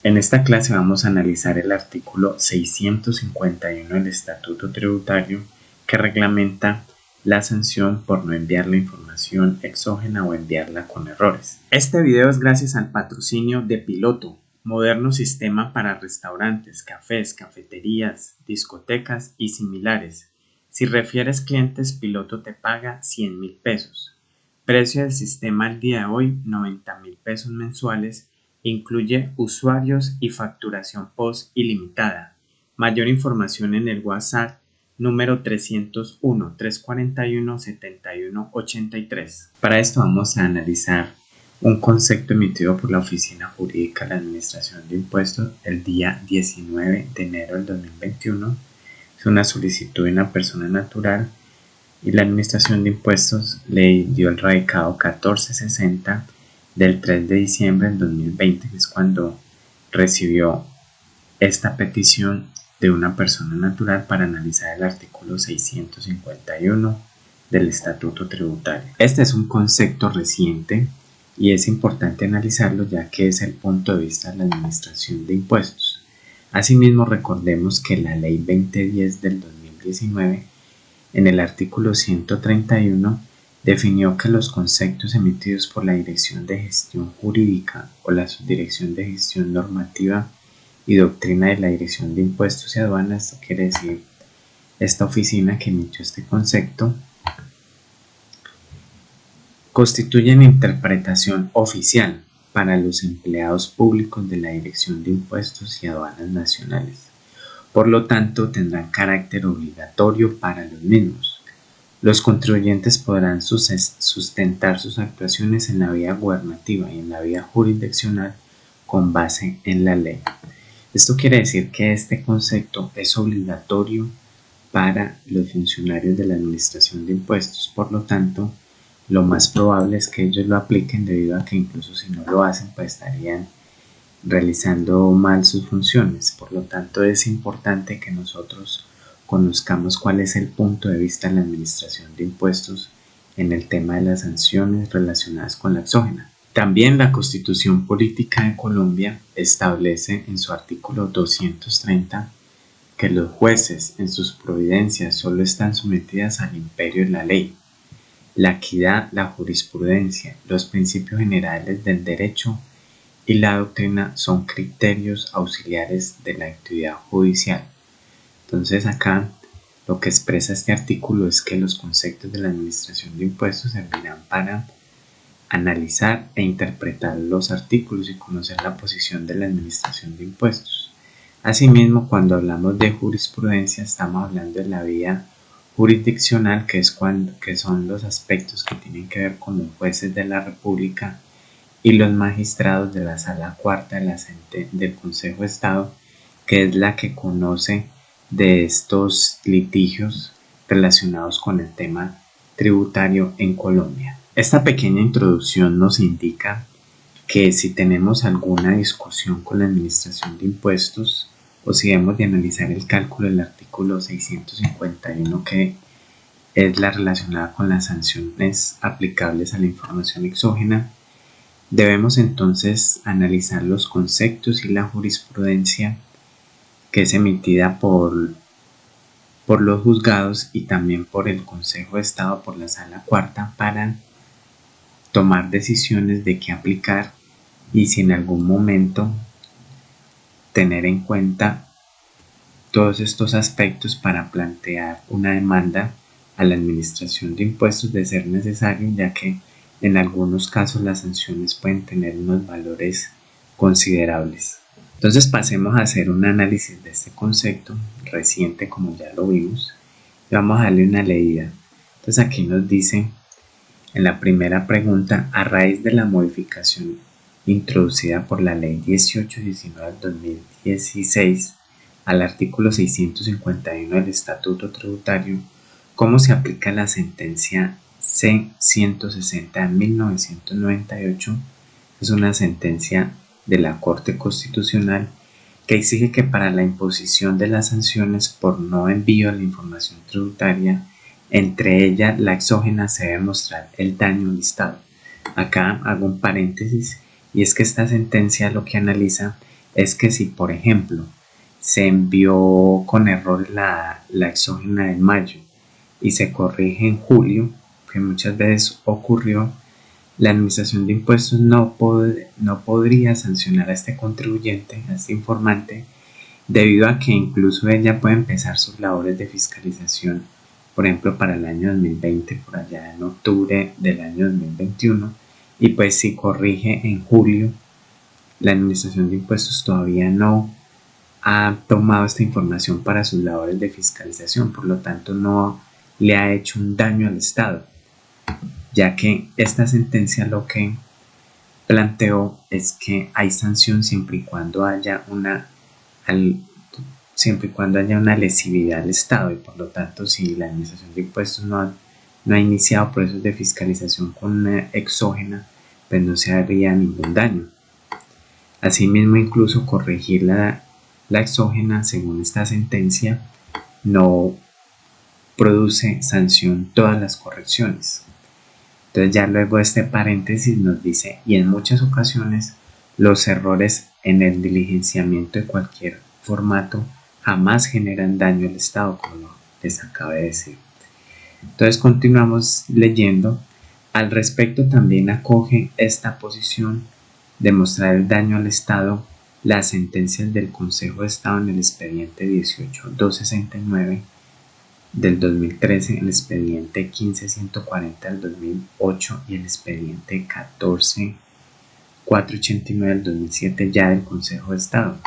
En esta clase vamos a analizar el artículo 651 del Estatuto Tributario que reglamenta la sanción por no enviar la información exógena o enviarla con errores. Este video es gracias al patrocinio de Piloto, moderno sistema para restaurantes, cafés, cafeterías, discotecas y similares. Si refieres clientes, Piloto te paga 100.000 pesos. Precio del sistema al día de hoy, 90.000 pesos mensuales. Incluye usuarios y facturación post ilimitada. Mayor información en el WhatsApp número 301-341-7183. Para esto vamos a analizar un concepto emitido por la Oficina Jurídica de la Administración de Impuestos el día 19 de enero del 2021. Es una solicitud de una persona natural y la Administración de Impuestos le dio el radicado 1460 del 3 de diciembre del 2020, que es cuando recibió esta petición de una persona natural para analizar el artículo 651 del Estatuto Tributario. Este es un concepto reciente y es importante analizarlo ya que es el punto de vista de la Administración de Impuestos. Asimismo, recordemos que la Ley 2010 del 2019, en el artículo 131, definió que los conceptos emitidos por la Dirección de Gestión Jurídica o la Subdirección de Gestión Normativa y Doctrina de la Dirección de Impuestos y Aduanas, esto quiere decir esta oficina que emitió este concepto, constituyen interpretación oficial para los empleados públicos de la Dirección de Impuestos y Aduanas Nacionales. Por lo tanto, tendrán carácter obligatorio para los mismos. Los contribuyentes podrán sustentar sus actuaciones en la vía gubernativa y en la vía jurisdiccional con base en la ley. Esto quiere decir que este concepto es obligatorio para los funcionarios de la Administración de Impuestos. Por lo tanto, lo más probable es que ellos lo apliquen debido a que incluso si no lo hacen, pues estarían realizando mal sus funciones. Por lo tanto, es importante que nosotros conozcamos cuál es el punto de vista de la Administración de Impuestos en el tema de las sanciones relacionadas con la exógena. También la Constitución Política de Colombia establece en su artículo 230 que los jueces en sus providencias solo están sometidas al imperio de la ley. La equidad, la jurisprudencia, los principios generales del derecho y la doctrina son criterios auxiliares de la actividad judicial. Entonces acá lo que expresa este artículo es que los conceptos de la Administración de Impuestos servirán para analizar e interpretar los artículos y conocer la posición de la Administración de Impuestos. Asimismo, cuando hablamos de jurisprudencia, estamos hablando de la vía jurisdiccional, que son los aspectos que tienen que ver con los jueces de la República y los magistrados de la Sala Cuarta del Consejo de Estado, que es la que conoce de estos litigios relacionados con el tema tributario en Colombia. Esta pequeña introducción nos indica que si tenemos alguna discusión con la Administración de Impuestos o si hemos de analizar el cálculo del artículo 651, que es la relacionada con las sanciones aplicables a la información exógena, debemos entonces analizar los conceptos y la jurisprudencia que es emitida por los juzgados y también por el Consejo de Estado, por la Sala Cuarta, para tomar decisiones de qué aplicar y si en algún momento tener en cuenta todos estos aspectos para plantear una demanda a la Administración de Impuestos de ser necesario, ya que en algunos casos las sanciones pueden tener unos valores considerables. Entonces pasemos a hacer un análisis de este concepto reciente, como ya lo vimos, y vamos a darle una leída. Entonces aquí nos dice en la primera pregunta: a raíz de la modificación introducida por la Ley 1819 del 2016 al artículo 651 del Estatuto Tributario, ¿cómo se aplica la sentencia C-160 de 1998? Es una sentencia de la Corte Constitucional que exige que para la imposición de las sanciones por no envío de la información tributaria, entre ellas la exógena, se debe mostrar el daño listado. Acá hago un paréntesis y es que esta sentencia lo que analiza es que si, por ejemplo, se envió con error la exógena de mayo y se corrige en julio, que muchas veces ocurrió, la Administración de Impuestos no podría sancionar a este contribuyente, a este informante, debido a que incluso ella puede empezar sus labores de fiscalización, por ejemplo, para el año 2020, por allá en octubre del año 2021, y pues si corrige en julio, la Administración de Impuestos todavía no ha tomado esta información para sus labores de fiscalización, por lo tanto no le ha hecho un daño al Estado, ya que esta sentencia lo que planteó es que hay sanción siempre y cuando haya una lesividad al Estado, y por lo tanto si la Administración de Impuestos no ha iniciado procesos de fiscalización con una exógena, pues no se haría ningún daño. Asimismo, incluso corregir la exógena, según esta sentencia, no produce sanción todas las correcciones. Entonces ya luego este paréntesis nos dice, y en muchas ocasiones los errores en el diligenciamiento de cualquier formato jamás generan daño al Estado, como les acabo de decir. Entonces continuamos leyendo. Al respecto también acoge esta posición de mostrar el daño al Estado las sentencias del Consejo de Estado en el expediente 18.269 del 2013, el expediente 15.140 del 2008 y el expediente 14.489 del 2007 ya del Consejo de Estado.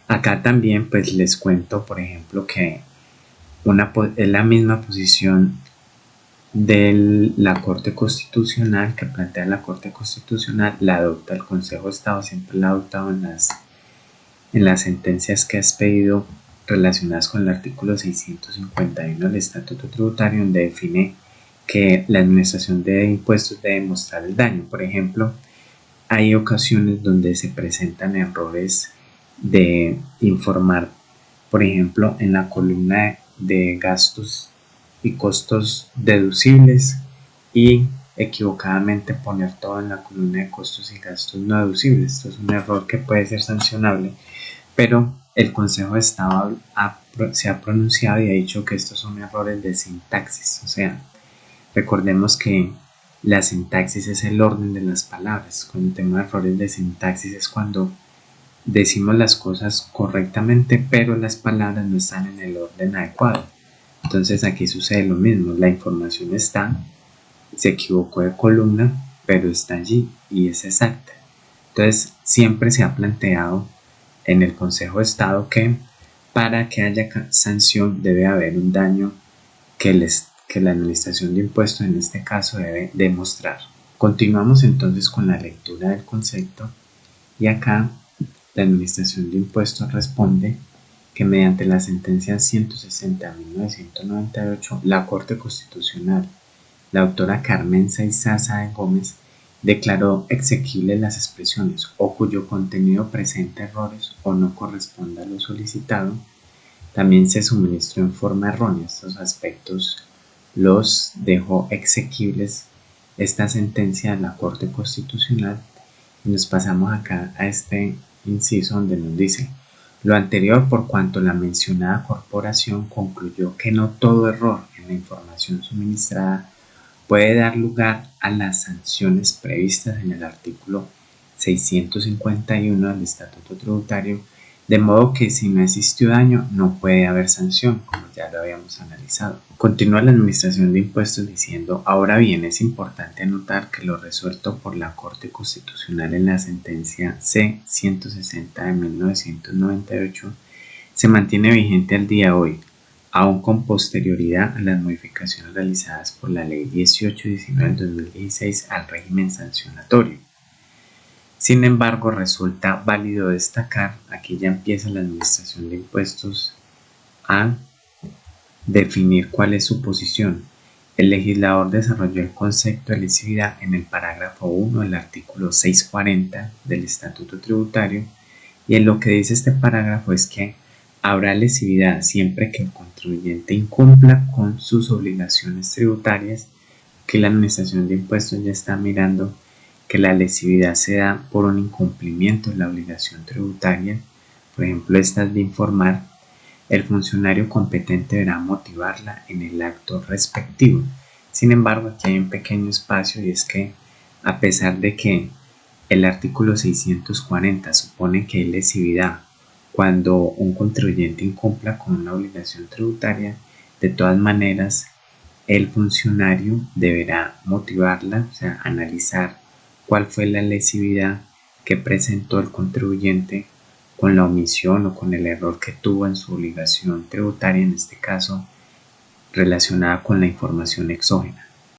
Acá también pues les cuento, por ejemplo, que es la misma posición de la Corte Constitucional que plantea la Corte Constitucional, la adopta el Consejo de Estado, siempre la ha adoptado en las sentencias que ha expedido relacionadas con el artículo 651 del Estatuto Tributario, donde define que la Administración de Impuestos debe mostrar el daño. Por ejemplo, hay ocasiones donde se presentan errores de informar, por ejemplo, en la columna de gastos y costos deducibles y equivocadamente poner todo en la columna de costos y gastos no deducibles. Esto es un error que puede ser sancionable, pero el Consejo de Estado se ha pronunciado y ha dicho que estos son errores de sintaxis. O sea, recordemos que la sintaxis es el orden de las palabras. Cuando tengo errores de sintaxis es cuando decimos las cosas correctamente, pero las palabras no están en el orden adecuado. Entonces aquí sucede lo mismo, la información está, se equivocó de columna, pero está allí y es exacta. Entonces siempre se ha planteado en el Consejo de Estado que para que haya sanción debe haber un daño que la Administración de Impuestos en este caso debe demostrar. Continuamos entonces con la lectura del concepto y acá la Administración de Impuestos responde que mediante la sentencia 160/1998 la Corte Constitucional, la autora Carmen Saizaza de Gómez, declaró exequibles las expresiones o cuyo contenido presenta errores o no corresponda a lo solicitado. También se suministró en forma errónea. Estos aspectos los dejó exequibles esta sentencia de la Corte Constitucional, y nos pasamos acá a este inciso donde nos dice: lo anterior por cuanto la mencionada corporación concluyó que no todo error en la información suministrada puede dar lugar a las sanciones previstas en el artículo 651 del Estatuto Tributario, de modo que si no existió daño no puede haber sanción, como ya lo habíamos analizado. Continúa la Administración de Impuestos diciendo: ahora bien, es importante anotar que lo resuelto por la Corte Constitucional en la sentencia C-160 de 1998 se mantiene vigente al día de hoy, aún con posterioridad a las modificaciones realizadas por la Ley 1819 del 2016 al régimen sancionatorio. Sin embargo, resulta válido destacar, aquí ya empieza la Administración de Impuestos a definir cuál es su posición. El legislador desarrolló el concepto de lesividad en el parágrafo 1 del artículo 640 del Estatuto Tributario, y en lo que dice este parágrafo es que habrá lesividad siempre que el contribuyente incumpla con sus obligaciones tributarias, que la Administración de Impuestos ya está mirando que la lesividad se da por un incumplimiento de la obligación tributaria, por ejemplo, esta es de informar, el funcionario competente deberá motivarla en el acto respectivo. Sin embargo, aquí hay un pequeño espacio y es que, a pesar de que el artículo 640 supone que hay lesividad cuando un contribuyente incumpla con una obligación tributaria, de todas maneras el funcionario deberá motivarla, o sea, analizar cuál fue la lesividad que presentó el contribuyente con la omisión o con el error que tuvo en su obligación tributaria, en este caso relacionada con la información exógena.